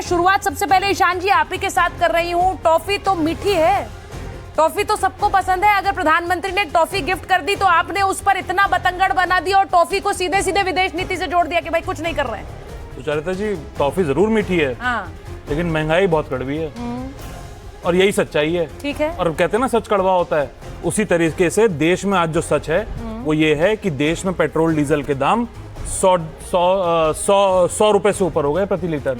शुरुआत सबसे पहले ईशान जी आप ही के साथ कर रही हूँ। टॉफी तो मीठी है, टॉफी तो सबको पसंद है। अगर प्रधानमंत्री ने टॉफी गिफ्ट कर दी तो आपने उस पर इतना बतंगड़ बना दिया और टॉफी को सीधे सीधे विदेश नीति से जोड़ दिया कि भाई कुछ नहीं कर रहे हैं। सुचरिता जी, टॉफी जरूर मीठी है, हाँ, लेकिन महंगाई बहुत कड़वी है और यही सच्चाई है। ठीक है। और कहते हैं ना सच कड़वा होता है, उसी तरीके से देश में आज जो सच है वो ये है कि देश में पेट्रोल डीजल के दाम 100 रुपए से ऊपर हो गए प्रति लीटर।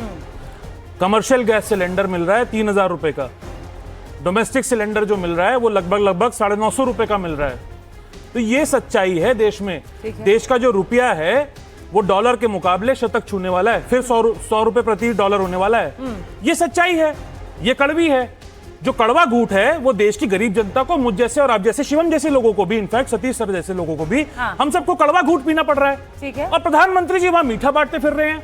कमर्शियल गैस सिलेंडर मिल रहा है 3,000 रुपए का, डोमेस्टिक सिलेंडर जो मिल रहा है वो लगभग 950 रुपए का मिल रहा है। तो ये सच्चाई है देश में। देश का जो रुपया है वो डॉलर के मुकाबले शतक छूने वाला है, फिर 100 रुपए प्रति डॉलर होने वाला है। ये सच्चाई है, ये कड़वी है। जो कड़वा घूंट है वो देश की गरीब जनता को, मुझ जैसे और आप जैसे, शिवम जैसे लोगों को भी, इनफैक्ट सतीश सर जैसे लोगों को भी, हम सबको कड़वा घूंट पीना पड़ रहा है। ठीक है। और प्रधानमंत्री जी वहां मीठा बांटते फिर रहे हैं।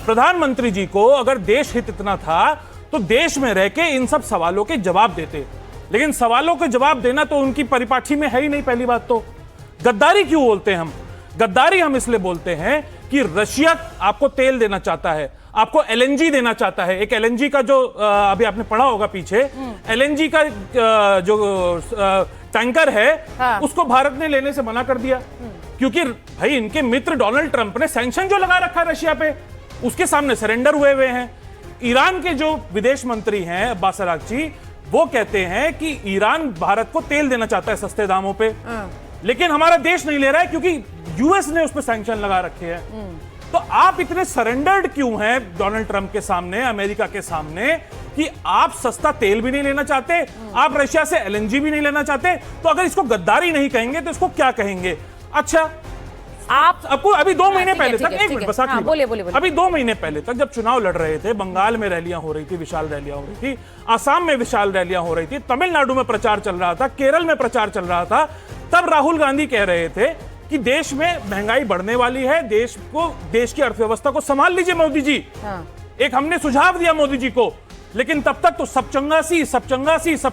प्रधानमंत्री जी को अगर देश हित इतना था तो देश में रह के इन सब सवालों के जवाब देते, लेकिन सवालों के जवाब देना तो उनकी परिपाठी में है ही नहीं। पहली बात तो गद्दारी क्यों बोलते हैं हम? गद्दारी हम इसलिए बोलते हैं कि रशिया आपको तेल देना चाहता है, आपको एलएनजी देना चाहता है। एक एलएनजी का जो अभी आपने पढ़ा होगा पीछे, एलएनजी का जो टैंकर है, हाँ, उसको भारत ने लेने से मना कर दिया क्योंकि भाई इनके मित्र डोनाल्ड ट्रंप ने सैंक्शन जो लगा रखा है रशिया पे, उसके सामने सरेंडर हुए हैं। ईरान के जो विदेश मंत्री हैं अब्बास अरागची, वो कहते हैं कि ईरान भारत को तेल देना चाहता है सस्ते दामों पे, लेकिन हमारा देश नहीं ले रहा है क्योंकि यूएस ने उस पर सैंक्शन लगा रखे हैं। तो आप इतने सरेंडर्ड क्यों हैं डोनाल्ड ट्रंप के सामने, अमेरिका के सामने, कि आप सस्ता तेल भी नहीं लेना चाहते, आप रशिया से एलएनजी भी नहीं लेना चाहते? तो अगर इसको गद्दारी नहीं कहेंगे तो इसको क्या कहेंगे? अच्छा, आपको अभी 2 महीने पहले तक, एक मिनट बस आखिरी, बोलिए। अभी 2 महीने पहले तक जब चुनाव लड़ रहे थे, बंगाल में रैलियां हो रही थी, विशाल रैलियां हो रही थी, आसाम में विशाल रैलियां हो रही थी, तमिलनाडु में प्रचार चल रहा था, केरल में प्रचार चल रहा था, तब राहुल गांधी कह रहे थे कि देश में महंगाई बढ़ने वाली है, देश की अर्थव्यवस्था को संभाल लीजिए मोदी जी। एक हमने सुझाव दिया मोदी जी को, लेकिन तब तक तो सब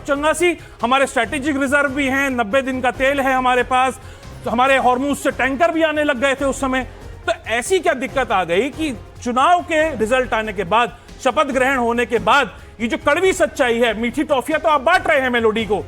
चंगासी। हमारे स्ट्रेटेजिक रिजर्व भी हैं, 90 दिन का तेल है हमारे पास, तो हमारे हॉर्मुज से टैंकर भी आने लग गए थे उस समय। तो ऐसी क्या दिक्कत आ गई कि चुनाव के रिजल्ट आने के बाद, शपथ ग्रहण होने के बाद, ये जो कड़वी सच्चाई है, मीठी टॉफियां तो आप बांट रहे हैं मेलोडी को,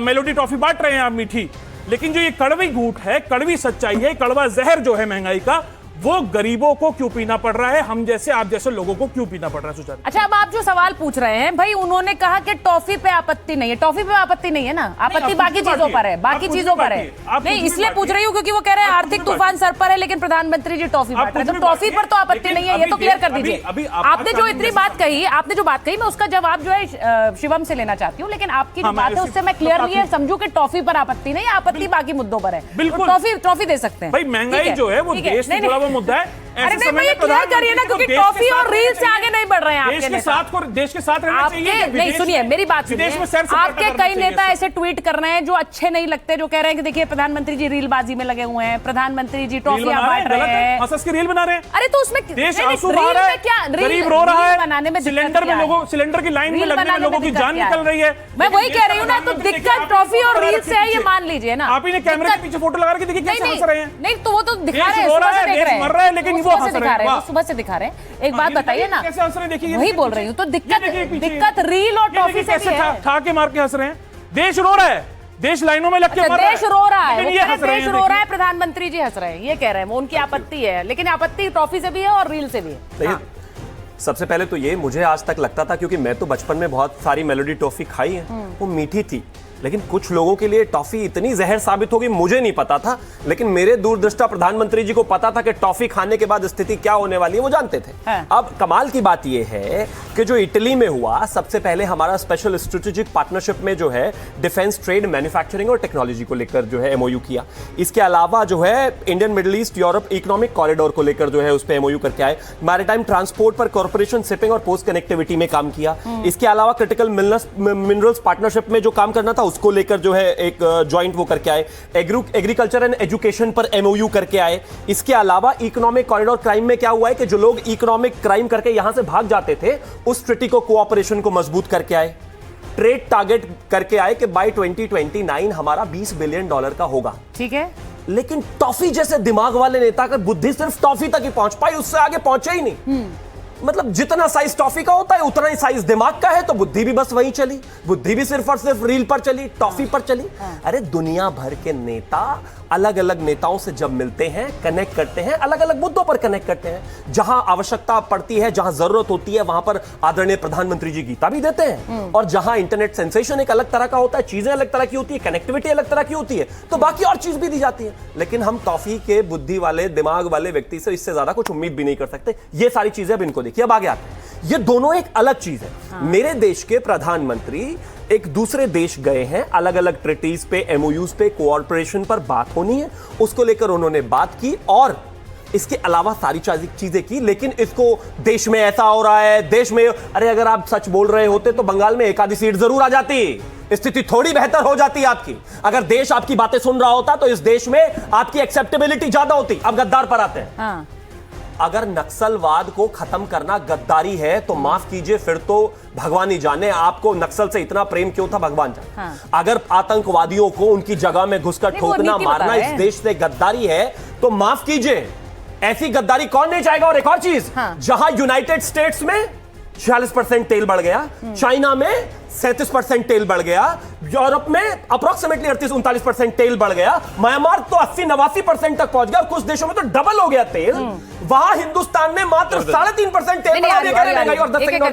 मेलोडी टॉफी बांट रहे हैं आप मीठी, लेकिन जो ये कड़वी घूंट है, कड़वी सच्चाई है, कड़वा जहर जो है महंगाई का, वो गरीबों को क्यों पीना पड़ रहा है, हम जैसे आप जैसे लोगों को क्यों पीना पड़ रहा है? सुचरिता, अच्छा, अब आप जो सवाल पूछ रहे हैं भाई, उन्होंने कहा कि टॉफी पे आपत्ति नहीं है। टॉफी पे आपत्ति नहीं है ना, आपत्ति बाकी चीजों पर है, बाकी चीजों पर है। नहीं, इसलिए पूछ रही हूँ क्योंकि वो कह रहे हैं आर्थिक तूफान सर पर है, लेकिन प्रधानमंत्री जी टॉफी बांट रहे हैं, तो टॉफी पर तो आपत्ति नहीं है, ये तो क्लियर कर दीजिए। आपने जो इतनी बात कही, मैं उसका जवाब जो है शिवम से लेना चाहती हूँ, लेकिन आपकी जो बात है उससे मैं क्लियरली समझू कि टॉफी पर आपत्ति नहीं, आपत्ति बाकी मुद्दों पर है। बिल्कुल, टॉफी दे सकते हैं। भाई महंगाई जो है वो देश से जुड़ा हुआ मुद्दा है। अरे नहीं, मैं ये क्लियर करिए ना, क्योंकि टॉफी और रील से आगे नहीं बढ़ रहे हैं आपके देश के साथ रहना चाहिए। नहीं, सुनिए मेरी बात सुनिए। आपके कई नेता ऐसे ट्वीट कर रहे हैं जो अच्छे नहीं लगते, जो कह रहे हैं कि देखिए प्रधानमंत्री जी रीलबाजी में लगे हुए हैं, प्रधानमंत्री जी टॉफियां बांट रहे हैं, हंस के रील बना रहे हैं। अरे तो उसमें गरीब रो रहा है, बनाने में सिलेंडर की लाइन में लगने में लोगों की जान निकल रही है। मैं वही कह रही हूँ ना, तो दिक्कत टॉफी और रील से है, ये मान लीजिए ना। आप ही ने कैमरे के पीछे फोटो लगा के देखिए कैसे हंस रहे हैं। नहीं, तो वो तो दिखा रहे हैं, सुबह से देख रहे हैं, लेकिन वो हंस रहे हैं, सुबह से दिखा रहे हैं। एक बात बताइए ना, कैसे हंस रहे हैं, देखिए वही बोल रही हूँ। तो दिक्कत रील और टॉफी से भी है। ठाके मार के हंस रहे हैं। देश रो रहा है, देश लाइनों में लग के मर रहा है। देश रो रहा है, देश रो रहा है, प्रधानमंत्री जी हंस रहे हैं, ये कह रहे हैं। वो उनकी आपत्ति है, लेकिन आपत्ति टॉफी से भी है और रील से भी है। सबसे पहले तो ये मुझे आज तक लगता था, क्योंकि मैं तो बचपन में बहुत सारी मेलोडी टॉफी खाई है, वो मीठी थी, लेकिन कुछ लोगों के लिए टॉफी इतनी जहर साबित होगी मुझे नहीं पता था। लेकिन मेरे दूरदृष्टा प्रधानमंत्री जी को पता था कि टॉफी खाने के बाद स्थिति क्या होने वाली है, वो जानते थे। अब कमाल की बात यह है कि जो इटली में हुआ, सबसे पहले हमारा स्पेशल स्ट्रेटेजिक पार्टनरशिप में जो है डिफेंस, ट्रेड, मैन्युफैक्चरिंग और टेक्नोलॉजी को लेकर जो है एमओयू किया। इसके अलावा जो है Indian middle east Europe economic corridor को लेकर जो है उस पर एमओयू करके आए। मैरीटाइम ट्रांसपोर्ट पर कॉर्पोरेशन शिपिंग और पोस्ट कनेक्टिविटी में काम किया। इसके अलावा क्रिटिकल मिनरल्स पार्टनरशिप में जो काम करना था उसको लेकर जो है एक जॉइंट वो करके आए। एग्रीकल्चर एंड एजुकेशन पर एमओयू करके आए। इसके अलावा इकोनॉमिक कॉरिडोर क्राइम में क्या हुआ है कि जो लोग इकोनॉमिक क्राइम करके यहां से भाग जाते थे, उस ट्रीटी को कोऑपरेशन को मजबूत करके आए। ट्रेड टारगेट करके आए कि बाय 2029 हमारा $20 बिलियन का होगा। ठीक है, लेकिन टॉफी जैसे दिमाग वाले नेता का बुद्धि सिर्फ टॉफी तक ही पहुंच पाई, उससे आगे पहुंचे ही नहीं। मतलब जितना साइज टॉफी का होता है उतना ही साइज दिमाग का है, तो बुद्धि भी बस वहीं चली, बुद्धि भी सिर्फ और सिर्फ रील पर चली, टॉफी पर चली। अरे दुनिया भर के नेता अलग अलग नेताओं से जब मिलते हैं, कनेक्ट करते हैं, अलग अलग मुद्दों पर कनेक्ट करते हैं। जहां आवश्यकता पड़ती है, जहां जरूरत होती है, वहां पर आदरणीय प्रधानमंत्री जी गीता भी देते हैं। और जहां इंटरनेट सेंसेशन एक अलग तरह का होता है, चीजें अलग तरह की होती है, कनेक्टिविटी अलग तरह की होती है, तो बाकी और चीज भी दी जाती है। लेकिन हम टॉफी के बुद्धि वाले दिमाग वाले व्यक्ति से इससे ज्यादा कुछ उम्मीद भी नहीं कर सकते। ये सारी चीजें अब इनको देखिए। अब आगे आते हैं, ये दोनों एक अलग चीज है। मेरे देश के प्रधानमंत्री एक दूसरे देश गए हैं, अलग अलग ट्रीटीज पे, एमओयूज पे, कोऑपरेशन पर बात होनी है, उसको लेकर उन्होंने बात की और इसके अलावा सारी चीजें की। लेकिन इसको देश में ऐसा हो रहा है, देश में, अरे अगर आप सच बोल रहे होते तो बंगाल में एक आधी सीट जरूर आ जाती, स्थिति थोड़ी बेहतर हो जाती आपकी। अगर देश आपकी बातें सुन रहा होता तो इस देश में आपकी एक्सेप्टेबिलिटी ज्यादा होती। अब गद्दार पर आते हैं। अगर नक्सलवाद को खत्म करना गद्दारी है तो माफ कीजिए, फिर तो भगवान ही जाने आपको नक्सल से इतना प्रेम क्यों था, भगवान जाने। अगर आतंकवादियों को उनकी जगह में घुसकर ठोकना मारना इस देश से गद्दारी है तो माफ कीजिए, ऐसी गद्दारी कौन नहीं चाहेगा। और एक और चीज, जहां यूनाइटेड स्टेट्स में 46% तेल बढ़ गया, चाइना में 37% तेल बढ़ गया, यूरोप में अप्रोक्सीमेटली 38-39% तेल बढ़ गया, म्यांमार तो 80-89% तक पहुंच गया, और कुछ देशों में तो डबल हो गया तेल। वहां हिंदुस्तान में मात्र 3.5% तेल बढ़ा दिया गया महंगाई। और 10 सेकंड और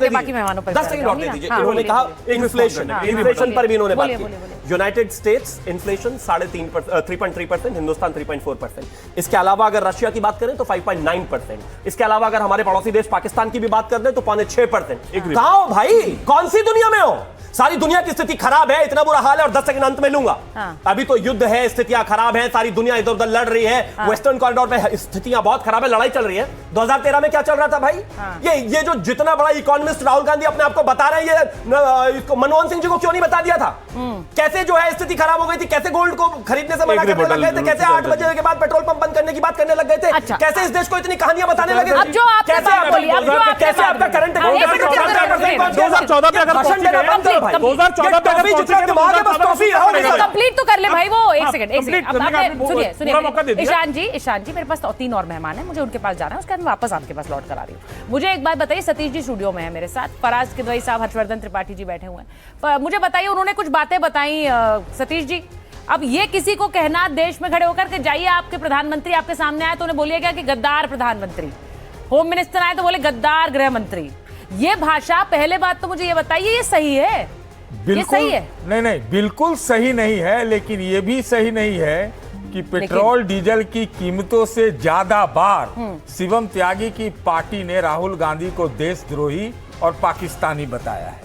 दे दीजिए, इन्होंने कहा इन्फ्लेशन पर भी इन्होंने बात की। United states inflation 3.3%, Hindustan 3.4%। इसके अलावा अगर रशिया की बात करें तो 5.9%। इसके अलावा अगर हमारे पड़ोसी देश पाकिस्तान की भी बात कर दें तो 5.6%। कहां हो भाई, कौन सी दुनिया में हो? सारी दुनिया की स्थिति खराब है, इतना बुरा हाल है। और 10 सेकंड अंत में लूंगा। अभी तो युद्ध है, स्थितियां खराब हैं, सारी दुनिया इधर उधर लड़ रही है, वेस्टर्न कॉरिडोर पे स्थितियां बहुत खराब है, लड़ाई चल रही है। 2013 में क्या चल रहा था भाई? ये जो जितना बड़ा इकोनॉमिस्ट राहुल गांधी अपने आप को बता रहे हैं, ये इसको मनमोहन सिंह जी को क्यों नहीं बता दिया था? कैसे जो है स्थिति खराब हो गई थी, कैसे गोल्ड को खरीदने से मना करने लग गए थे, कैसे 8 बजे के बाद पेट्रोल पंप बंद करने की बात करने लग गए थे, कैसे इस देश को इतनी कहानियां बताने लगे थे। कैसे आपका करंट 2014 में अगर 2014 कंप्लीट तो कर ले भाई वो। एक सेकंड सुनिए ईशान जी मेरे पास 3 और मेहमान हैं, मुझे उनके पास जाना है, उसके बाद मैं वापस आपके पास लौट कर आ रही हूँ। मुझे एक बात बताइए, सतीश जी स्टूडियो में है मेरे साथ, फराज किदवई साहब, हर्षवर्धन त्रिपाठी जी बैठे हुए हैं। मुझे बताइए, उन्होंने कुछ बातें बताई सतीश जी, अब ये किसी को कहना देश में खड़े होकर के जाइए आपके प्रधानमंत्री आपके सामने आए तो उन्हें बोलिए क्या कि गद्दार प्रधानमंत्री, होम मिनिस्टर आए तो बोले गद्दार गृह मंत्री। ये भाषा, पहले बात तो मुझे ये बताइए, ये सही है? बिल्कुल सही है? नहीं, बिल्कुल सही नहीं है। लेकिन ये भी सही नहीं है कि पेट्रोल डीजल की कीमतों से ज्यादा बार शिवम त्यागी की पार्टी ने राहुल गांधी को देशद्रोही और पाकिस्तानी बताया है,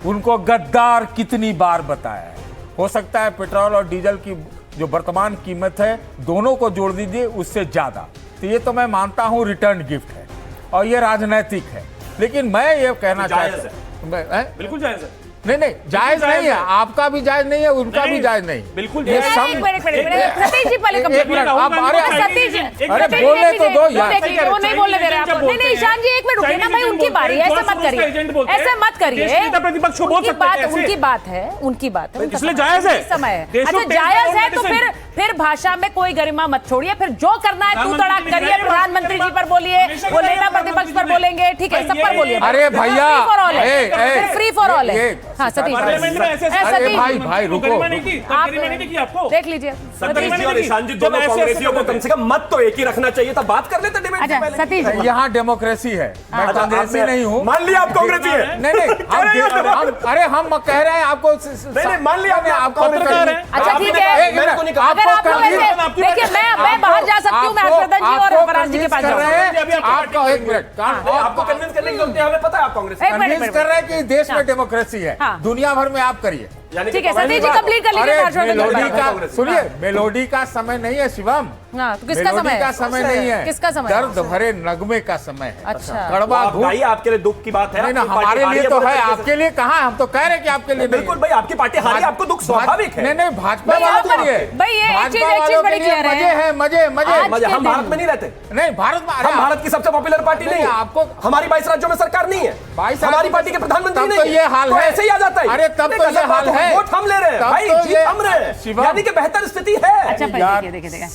उनको गद्दार कितनी बार बताया है। हो सकता है पेट्रोल और डीजल की जो वर्तमान कीमत है दोनों को जोड़ दीजिए उससे ज्यादा, तो ये तो मैं मानता हूं रिटर्न गिफ्ट है और ये राजनैतिक है। लेकिन मैं ये कहना चाहता हूं, बिल्कुल जायज है। नहीं, जायज नहीं है, आपका भी जायज नहीं है, उनका भी जायज नहीं। बिल्कुल सतीश जी पहले अरे बोलने तो दो यार, वो नहीं बोलने दे रहे आप। नहीं ईशान जी एक मिनट रुकिए ना भाई, उनकी बारी है, ऐसे मत करिए, ऐसे मत करिए। प्रतिपक्ष बोल सकते हैं, उनकी बात है, इसलिए जायज है, समय है। अच्छा जायज है तो फिर भाषा में कोई गरिमा मत छोड़िए, फिर जो करना है तू तड़ाक करिए, प्रधानमंत्री जी पर बोलिए, वो नेता प्रतिपक्ष पर बोलेंगे, ठीक है, सब पर बोलिए। अरे भैया फ्री फॉर ऑल है। हाँ सतीश भाई रुको, आपको देख लीजिए सतीश जी और ईशान जी दोनों कांग्रेसियों को कम से कम मत तो एक ही रखना चाहिए था, बात कर लेते डिबेट से पहले। सतीश जी यहाँ डेमोक्रेसी है, मैं कांग्रेसी नहीं हूँ। मान लिया आप कांग्रेसी है? नहीं, अरे हम कह रहे हैं आपको, मान लिया आपको। अच्छा ठीक है, अगर आप लोग ऐसे देखिए, मैं बाहर जा सकती हूँ, मैं हर्षवर्धन जी और फराज जी के पास जाऊँगी। आपका एक मिनट, आपको कन्विंस करने की जरूरत है, हमें पता है आप कांग्रेस कन्विंस कर रहे हैं कि देश में डेमोक्रेसी है, दुनिया भर में आप करिए। ठीक है सतीश जी कंप्लीट कर लीजिए। मेलोडी का सुनिए, मेलोडी का समय नहीं है शिवम, तो किसका समय है? का समय नहीं है, किसका समय? दर्द भरे नगमे का समय है। अच्छा कड़वा भाई, आपके लिए दुख की बात है। नहीं ना, हमारे लिए तो है, आपके लिए कहाँ? हम तो कह रहे हैं कि आपके लिए बिल्कुल भाई, आपकी पार्टी हारी, आपको दुख स्वाभाविक है। नहीं, भाजपा वालों के लिए, भाई ये एक चीज बड़ी क्लियर है, मजे है, मजे। हम भारत में नहीं रहते। नहीं, भारत में हम भारत की सबसे पॉपुलर पार्टी नहीं है। आपको हमारी 22 राज्यों में सरकार नहीं है, 22 हमारी पार्टी के प्रधानमंत्री नहीं है, ये हाल है, ऐसे ही आ जाता है। अरे तब तो ये हाल है, वोट हम ले रहे हैं भाई, जीत हम रहे हैं, यानी कि बेहतर स्थिति है। अच्छा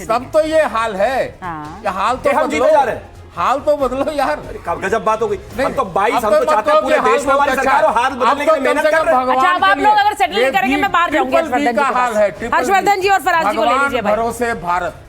तब तो ये हाल है, हाल तो हम जीते जा रहे हैं, हाल तो बदलो यार। गजब बात हो गई। हम तो 22 अब हम तो चाहते हैं मतलब पूरे कि देश में हाल हमारी बहुत सरकार अच्छा हाल है। बदलने अब के लिए तो कम मेहनत से कर कम रहे हैं। भगवान अच्छा, अब आप के लोग लिए अगर सेटल नहीं ये करेंगे, मैं बाहर जाऊंगी ट्रिपल हर्षवर्धन B जी का के हाल पास। है, ट्रिपल हर्षवर्धन B। जी और फराज जी को ले भगवान लीजिए भाई। भरोसे भारत।